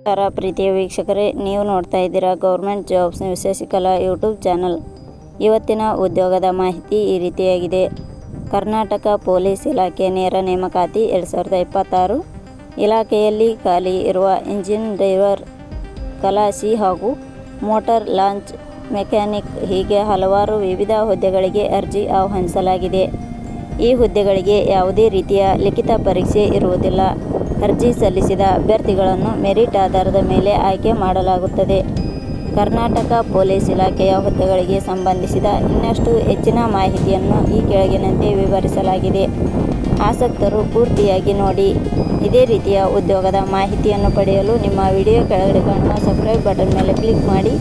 ನಮಸ್ಕಾರ ಪ್ರೀತಿಯ ವೀಕ್ಷಕರೇ, ನೀವು ನೋಡ್ತಾ ಇದ್ದೀರಾ government jobs Shashikala YouTube channel. ಇವತ್ತಿನ ಉದ್ಯೋಗದ ಮಾಹಿತಿ ಈ ರೀತಿಯಾಗಿದೆ. ಕರ್ನಾಟಕ ಪೊಲೀಸ್ ಇಲಾಖೆ ನೇರ ನೇಮಕಾತಿ 2026. ಇಲಾಖೆಯಲ್ಲಿ ಖಾಲಿ ಇರುವ ಇಂಜಿನ್ ಡ್ರೈವರ್, ಖಲಾಸಿ ಹಾಗೂ ಮೋಟಾರ್ ಲಾಂಚ್ ಮೆಕ್ಯಾನಿಕ್ ಹೀಗೆ ಹಲವಾರು ವಿವಿಧ ಹುದ್ದೆಗಳಿಗೆ ಅರ್ಜಿ ಆಹ್ವಾನಿಸಲಾಗಿದೆ. ಈ ಹುದ್ದೆಗಳಿಗೆ ಯಾವುದೇ ರೀತಿಯ ಲಿಖಿತ ಪರೀಕ್ಷೆ ಇರುವುದಿಲ್ಲ. ಅರ್ಜಿ ಸಲ್ಲಿಸಿದ ಅಭ್ಯರ್ಥಿಗಳನ್ನು ಮೆರಿಟ್ ಆಧಾರದ ಮೇಲೆ ಆಯ್ಕೆ ಮಾಡಲಾಗುತ್ತದೆ. ಕರ್ನಾಟಕ ಪೊಲೀಸ್ ಇಲಾಖೆಯ ಹುದ್ದೆಗಳಿಗೆ ಸಂಬಂಧಿಸಿದ ಇನ್ನಷ್ಟು ಹೆಚ್ಚಿನ ಮಾಹಿತಿಯನ್ನು ಈ ಕೆಳಗಿನಂತೆ ವಿವರಿಸಲಾಗಿದೆ. ಆಸಕ್ತರು ಪೂರ್ತಿಯಾಗಿ ನೋಡಿ. ಇದೇ ರೀತಿಯ ಉದ್ಯೋಗದ ಮಾಹಿತಿಯನ್ನು ಪಡೆಯಲು ನಿಮ್ಮ ವಿಡಿಯೋ ಕೆಳಗಡೆ ಕಾಣುವ ಸಬ್ಸ್ಕ್ರೈಬ್ ಬಟನ್ ಮೇಲೆ ಕ್ಲಿಕ್ ಮಾಡಿ,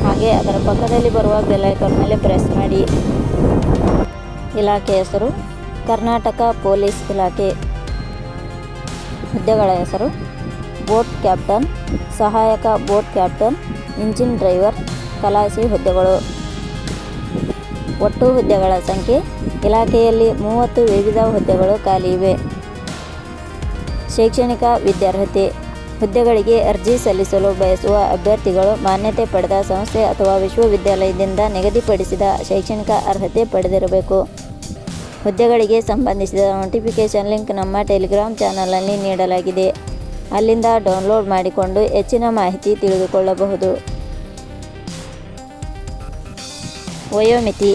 ಹಾಗೆ ಅದರ ಪಕ್ಕದಲ್ಲಿ ಬರುವ ಬೆಲ್ ಐಕಾನ್ ಮೇಲೆ ಪ್ರೆಸ್ ಮಾಡಿ. ಇಲಾಖೆ ಹೆಸರು ಕರ್ನಾಟಕ ಪೊಲೀಸ್ ಇಲಾಖೆ. ಹುದ್ದೆಗಳ ಹೆಸರು ಬೋಟ್ ಕ್ಯಾಪ್ಟನ್, ಸಹಾಯಕ ಬೋಟ್ ಕ್ಯಾಪ್ಟನ್, ಇಂಜಿನ್ ಡ್ರೈವರ್, ಖಲಾಸಿ ಹುದ್ದೆಗಳು. ಒಟ್ಟು ಹುದ್ದೆಗಳ ಸಂಖ್ಯೆ ಇಲಾಖೆಯಲ್ಲಿ 30 ವಿವಿಧ ಹುದ್ದೆಗಳು ಖಾಲಿ ಇವೆ. ಶೈಕ್ಷಣಿಕ ವಿದ್ಯಾರ್ಹತೆ. ಹುದ್ದೆಗಳಿಗೆ ಅರ್ಜಿ ಸಲ್ಲಿಸಲು ಬಯಸುವ ಅಭ್ಯರ್ಥಿಗಳು ಮಾನ್ಯತೆ ಪಡೆದ ಸಂಸ್ಥೆ ಅಥವಾ ವಿಶ್ವವಿದ್ಯಾಲಯದಿಂದ ನಿಗದಿಪಡಿಸಿದ ಶೈಕ್ಷಣಿಕ ಅರ್ಹತೆ ಪಡೆದಿರಬೇಕು. ಹುದ್ದೆಗಳಿಗೆ ಸಂಬಂಧಿಸಿದ ನೋಟಿಫಿಕೇಷನ್ ಲಿಂಕ್ ನಮ್ಮ ಟೆಲಿಗ್ರಾಮ್ ಚಾನಲಲ್ಲಿ ನೀಡಲಾಗಿದೆ. ಅಲ್ಲಿಂದ ಡೌನ್ಲೋಡ್ ಮಾಡಿಕೊಂಡು ಹೆಚ್ಚಿನ ಮಾಹಿತಿ ತಿಳಿದುಕೊಳ್ಳಬಹುದು. ವಯೋಮಿತಿ.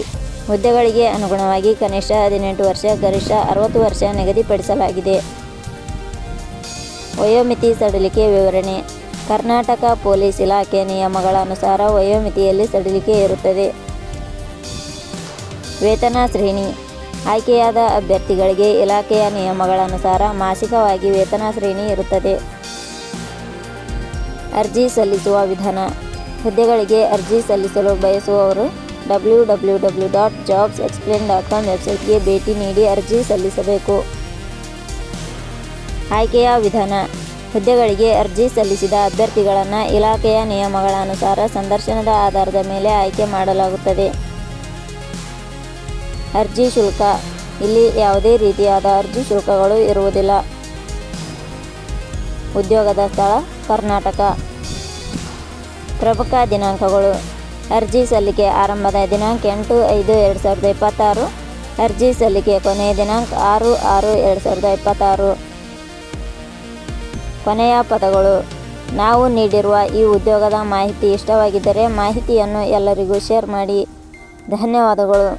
ಹುದ್ದೆಗಳಿಗೆ ಅನುಗುಣವಾಗಿ ಕನಿಷ್ಠ 18 ವರ್ಷ, ಗರಿಷ್ಠ 60 ವರ್ಷ ನಿಗದಿಪಡಿಸಲಾಗಿದೆ. ವಯೋಮಿತಿ ಸಡಿಲಿಕೆ ವಿವರಣೆ. ಕರ್ನಾಟಕ ಪೊಲೀಸ್ ಇಲಾಖೆ ನಿಯಮಗಳ ಅನುಸಾರ ವಯೋಮಿತಿಯಲ್ಲಿ ಸಡಿಲಿಕೆ ಇರುತ್ತದೆ. ವೇತನ ಶ್ರೇಣಿ. ಆಯ್ಕೆಯಾದ ಅಭ್ಯರ್ಥಿಗಳಿಗೆ ಇಲಾಖೆಯ ನಿಯಮಗಳ ಅನುಸಾರ ಮಾಸಿಕವಾಗಿ ವೇತನ ಶ್ರೇಣಿ ಇರುತ್ತದೆ. ಅರ್ಜಿ ಸಲ್ಲಿಸುವ ವಿಧಾನ. ಹುದ್ದೆಗಳಿಗೆ ಅರ್ಜಿ ಸಲ್ಲಿಸಲು ಬಯಸುವವರು www.jobsexplain.com ವೆಬ್ಸೈಟ್ಗೆ ಭೇಟಿ ನೀಡಿ ಅರ್ಜಿ ಸಲ್ಲಿಸಬೇಕು. ಆಯ್ಕೆಯ ವಿಧಾನ. ಹುದ್ದೆಗಳಿಗೆ ಅರ್ಜಿ ಸಲ್ಲಿಸಿದ ಅಭ್ಯರ್ಥಿಗಳನ್ನು ಇಲಾಖೆಯ ನಿಯಮಗಳ ಅನುಸಾರ ಸಂದರ್ಶನದ ಆಧಾರದ ಮೇಲೆ ಆಯ್ಕೆ ಮಾಡಲಾಗುತ್ತದೆ. ಅರ್ಜಿ ಶುಲ್ಕ. ಇಲ್ಲಿ ಯಾವುದೇ ರೀತಿಯಾದ ಅರ್ಜಿ ಶುಲ್ಕಗಳು ಇರುವುದಿಲ್ಲ. ಉದ್ಯೋಗದ ಸ್ಥಳ ಕರ್ನಾಟಕ. ಪ್ರಮುಖ ದಿನಾಂಕಗಳು. ಅರ್ಜಿ ಸಲ್ಲಿಕೆ ಆರಂಭದ ದಿನಾಂಕ 8/5/2026. ಅರ್ಜಿ ಸಲ್ಲಿಕೆ ಕೊನೆಯ ದಿನಾಂಕ 6/6/2026. ಕೊನೆಯ ಪದಗಳು. ನಾವು ನೀಡಿರುವ ಈ ಉದ್ಯೋಗದ ಮಾಹಿತಿ ಇಷ್ಟವಾಗಿದ್ದರೆ ಮಾಹಿತಿಯನ್ನು ಎಲ್ಲರಿಗೂ ಶೇರ್ ಮಾಡಿ. ಧನ್ಯವಾದಗಳು.